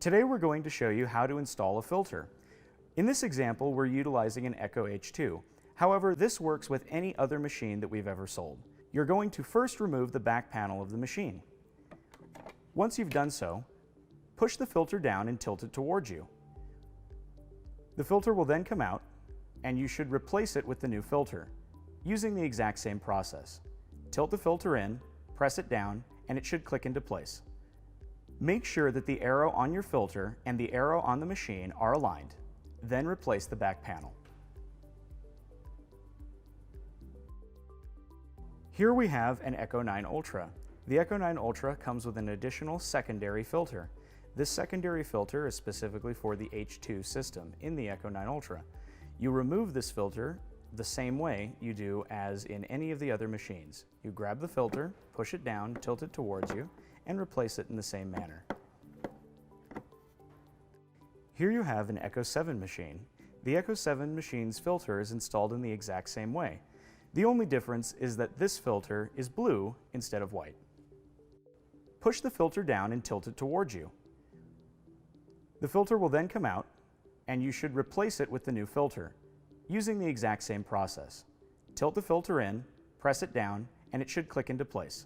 Today we're going to show you how to install a filter. In this example, we're utilizing an Echo H2. However, this works with any other machine that we've ever sold. You're going to first remove the back panel of the machine. Once you've done so, push the filter down and tilt it towards you. The filter will then come out, and you should replace it with the new filter, using the exact same process. Tilt the filter in, press it down, and it should click into place. Make sure that the arrow on your filter and the arrow on the machine are aligned. Then replace the back panel. Here we have an Echo 9 Ultra. The Echo 9 Ultra comes with an additional secondary filter. This secondary filter is specifically for the H2 system in the Echo 9 Ultra. You remove this filter the same way you do as in any of the other machines. You grab the filter, push it down, tilt it towards you, and replace it in the same manner. Here you have an Echo 7 machine. The Echo 7 machine's filter is installed in the exact same way. The only difference is that this filter is blue instead of white. Push the filter down and tilt it towards you. The filter will then come out, and you should replace it with the new filter, using the exact same process. Tilt the filter in, press it down, and it should click into place.